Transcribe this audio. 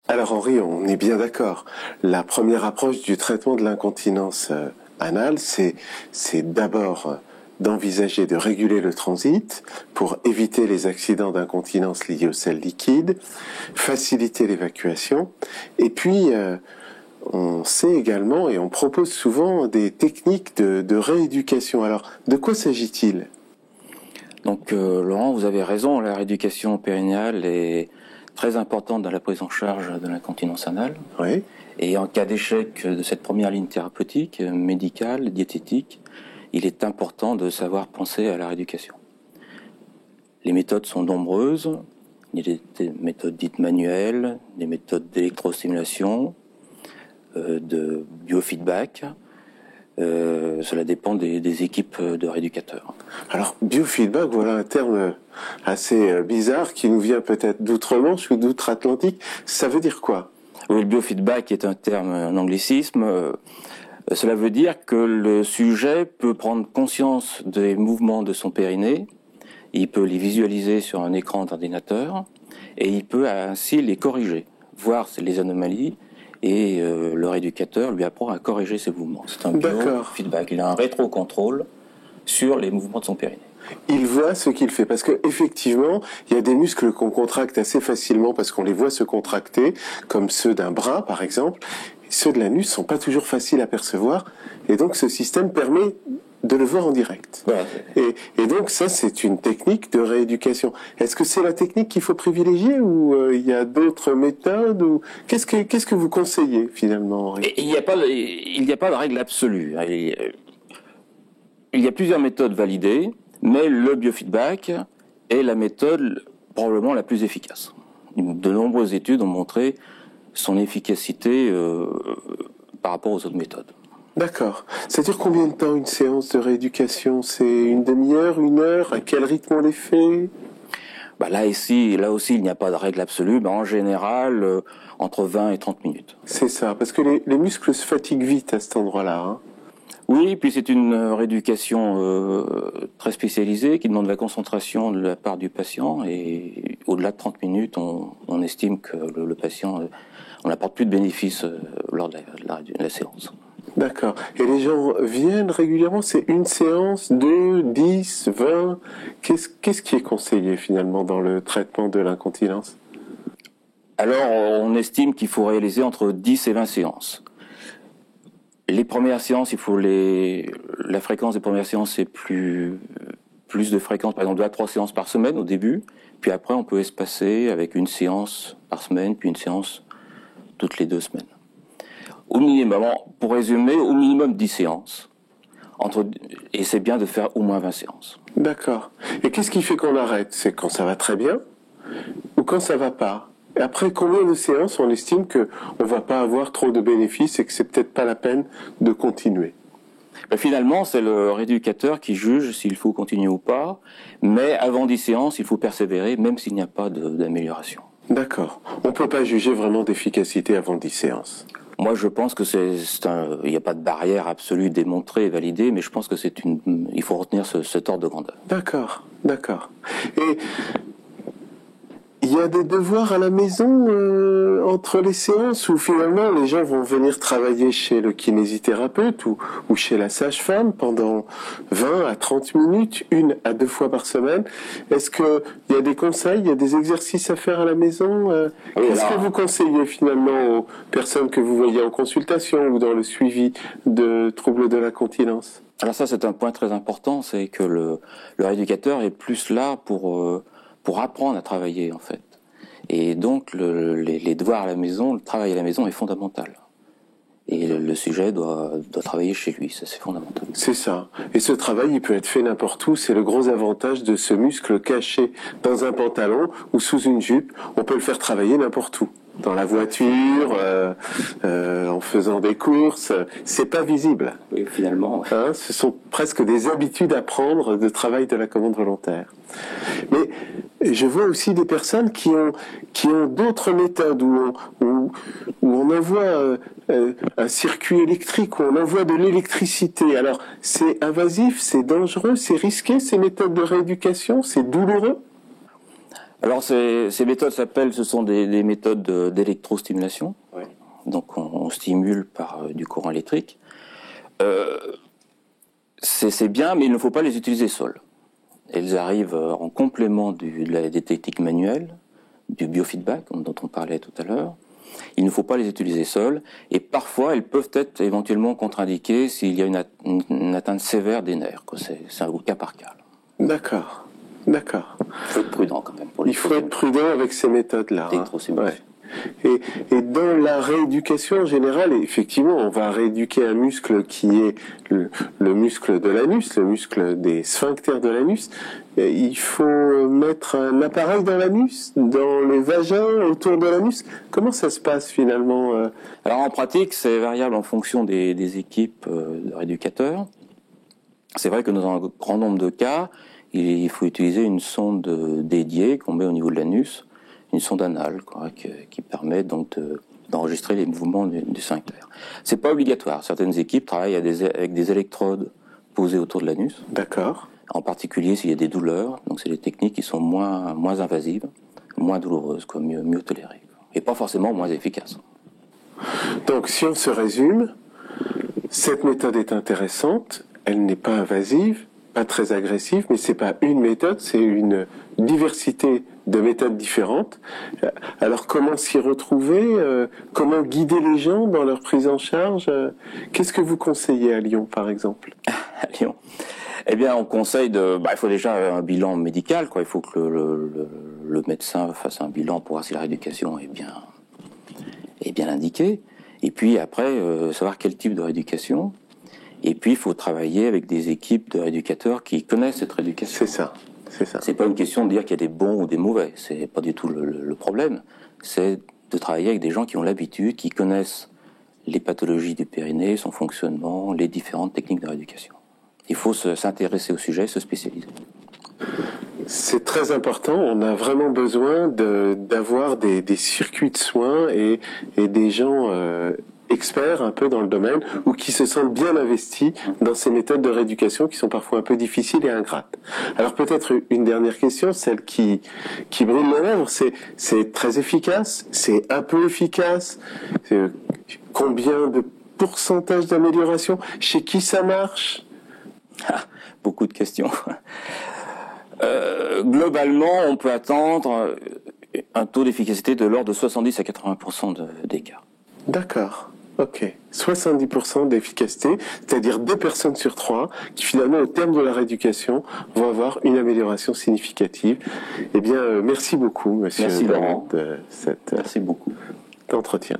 Alors Henri, on est bien d'accord. La première approche du traitement de l'incontinence anale, c'est d'abord d'envisager de réguler le transit pour éviter les accidents d'incontinence liés aux selles liquides, faciliter l'évacuation, et puis on sait également et on propose souvent des techniques de rééducation. Alors, de quoi s'agit-il ? Donc Laurent, vous avez raison, la rééducation périnéale est très importante dans la prise en charge de l'incontinence anale. Oui. Et en cas d'échec de cette première ligne thérapeutique, médicale, diététique, il est important de savoir penser à la rééducation. Les méthodes sont nombreuses. Il y a des méthodes dites manuelles, des méthodes d'électrostimulation, de biofeedback. Cela dépend des équipes de rééducateurs. Alors, biofeedback, voilà un terme assez bizarre qui nous vient peut-être d'outre-Manche ou d'outre-Atlantique. Ça veut dire quoi ? Oui, le biofeedback est un terme, un anglicisme. Cela veut dire que le sujet peut prendre conscience des mouvements de son périnée, il peut les visualiser sur un écran d'ordinateur et il peut ainsi les corriger, voir les anomalies et le rééducateur lui apprend à corriger ses mouvements. C'est un biofeedback, il a un rétrocontrôle sur les mouvements de son périnée. Il voit ce qu'il fait, parce que effectivement, il y a des muscles qu'on contracte assez facilement parce qu'on les voit se contracter, comme ceux d'un bras par exemple. Ceux de l'anus sont pas toujours faciles à percevoir, et donc ce système permet de le voir en direct. Ouais. Et donc ça, c'est une technique de rééducation. Est-ce que c'est la technique qu'il faut privilégier ou il y a d'autres méthodes ou qu'est-ce que vous conseillez finalement, Henri ? Il n'y a pas de règle absolue. Il y a plusieurs méthodes validées, mais le biofeedback est la méthode probablement la plus efficace. De nombreuses études ont montré son efficacité par rapport aux autres méthodes. D'accord. C'est-à-dire combien de temps une séance de rééducation ? C'est une demi-heure, une heure ? À quel rythme on les fait ? Là aussi, il n'y a pas de règle absolue, mais en général, entre 20 et 30 minutes. C'est ça, parce que les muscles se fatiguent vite à cet endroit-là. Hein. Oui, puis c'est une rééducation très spécialisée qui demande la concentration de la part du patient, et au-delà de 30 minutes, on estime que le patient, on n'apporte plus de bénéfices lors de la séance. D'accord. Et les gens viennent régulièrement, c'est une séance, 2, 10, 20. Qu'est-ce qui est conseillé finalement dans le traitement de l'incontinence ? Alors, on estime qu'il faut réaliser entre 10 et 20 séances. Les premières séances, la fréquence des premières séances, c'est plus de fréquence, par exemple 2 à 3 séances par semaine au début, puis après on peut espacer avec une séance par semaine, puis une séance toutes les 2 semaines. Au minimum, pour résumer, au minimum 10 séances. Et c'est bien de faire au moins 20 séances. D'accord. Et qu'est-ce qui fait qu'on arrête ? C'est quand ça va très bien ou quand ça va pas ? Et après combien de séances on estime qu'on ne va pas avoir trop de bénéfices et que c'est peut-être pas la peine de continuer ? Finalement, c'est le rééducateur qui juge s'il faut continuer ou pas. Mais avant 10 séances, il faut persévérer, même s'il n'y a pas d'amélioration. D'accord. On ne peut pas juger vraiment d'efficacité avant 10 séances. Moi, je pense que il n'y a pas de barrière absolue démontrée et validée, mais je pense que il faut retenir cet ordre de grandeur. D'accord. Et il y a des devoirs à la maison entre les séances où finalement les gens vont venir travailler chez le kinésithérapeute ou chez la sage-femme pendant 20 à 30 minutes, 1 à 2 fois par semaine. Est-ce qu'il y a des conseils, il y a des exercices à faire à la maison Qu'est-ce que vous conseillez finalement aux personnes que vous voyez en consultation ou dans le suivi de troubles de l'incontinence ? Alors ça, c'est un point très important, c'est que le rééducateur est plus là pour apprendre à travailler, en fait. Et donc, les devoirs à la maison, le travail à la maison est fondamental. Et le sujet doit travailler chez lui, ça c'est fondamental. C'est ça. Et ce travail, il peut être fait n'importe où. C'est le gros avantage de ce muscle caché dans un pantalon ou sous une jupe. On peut le faire travailler n'importe où. Dans la voiture, en faisant des courses, c'est pas visible. Oui, finalement. Ouais. Hein, ce sont presque des habitudes à prendre de travail de la commande volontaire. Mais je vois aussi des personnes qui ont d'autres méthodes où on envoie un circuit électrique, où on envoie de l'électricité. Alors, c'est invasif, c'est dangereux, c'est risqué, ces méthodes de rééducation, c'est douloureux. Alors ces méthodes ce sont des méthodes d'électrostimulation. Oui. Donc on stimule par du courant électrique. C'est bien, mais il ne faut pas les utiliser seules. Elles arrivent en complément des techniques manuelles, du biofeedback dont on parlait tout à l'heure. Il ne faut pas les utiliser seules, et parfois elles peuvent être éventuellement contre-indiquées s'il y a une atteinte sévère des nerfs. C'est un cas par cas. D'accord, d'accord. Il faut être prudent quand même. Il faut être prudent avec ces méthodes-là. Hein. Et dans la rééducation en général, effectivement, on va rééduquer un muscle qui est le muscle de l'anus, le muscle des sphincters de l'anus. Il faut mettre un appareil dans l'anus, dans le vagin, autour de l'anus. Comment ça se passe finalement Alors en pratique, c'est variable en fonction des équipes de rééducateurs. C'est vrai que dans un grand nombre de cas, il faut utiliser une sonde dédiée qu'on met au niveau de l'anus, une sonde anale, qui permet donc d'enregistrer les mouvements du sphincter. C'est pas obligatoire. Certaines équipes travaillent avec des électrodes posées autour de l'anus. D'accord. En particulier s'il y a des douleurs. Donc c'est des techniques qui sont moins invasives, moins douloureuses, mieux tolérées. Et pas forcément moins efficaces. Donc si on se résume, cette méthode est intéressante, elle n'est pas invasive, pas très agressive, mais c'est pas une méthode, c'est une diversité de méthodes différentes. Alors comment s'y retrouver, comment guider les gens dans leur prise en charge, qu'est-ce que vous conseillez à Lyon par exemple? À Lyon, eh bien on conseille il faut déjà un bilan médical, Il faut que le médecin fasse un bilan pour voir si la rééducation est bien indiquée. Et puis après, savoir quel type de rééducation. Et puis il faut travailler avec des équipes de rééducateurs qui connaissent cette rééducation. C'est ça. C'est pas une question de dire qu'il y a des bons ou des mauvais. C'est pas du tout le problème. C'est de travailler avec des gens qui ont l'habitude, qui connaissent les pathologies du périnée, son fonctionnement, les différentes techniques de rééducation. Il faut s'intéresser au sujet, se spécialiser. C'est très important. On a vraiment besoin d'avoir des circuits de soins et des gens experts un peu dans le domaine ou qui se sentent bien investis dans ces méthodes de rééducation qui sont parfois un peu difficiles et ingrates. Alors peut-être une dernière question, celle qui brûle les lèvres, c'est très efficace, c'est un peu efficace, combien de pourcentage d'amélioration, chez qui ça marche? Beaucoup de questions. Globalement, on peut attendre un taux d'efficacité de l'ordre de 70 à 80% des cas. D'accord, ok. 70% d'efficacité, c'est-à-dire 2 personnes sur 3 qui finalement au terme de la rééducation vont avoir une amélioration significative. Eh bien, merci beaucoup, monsieur. Merci Laurent. De cet Merci beaucoup. entretien.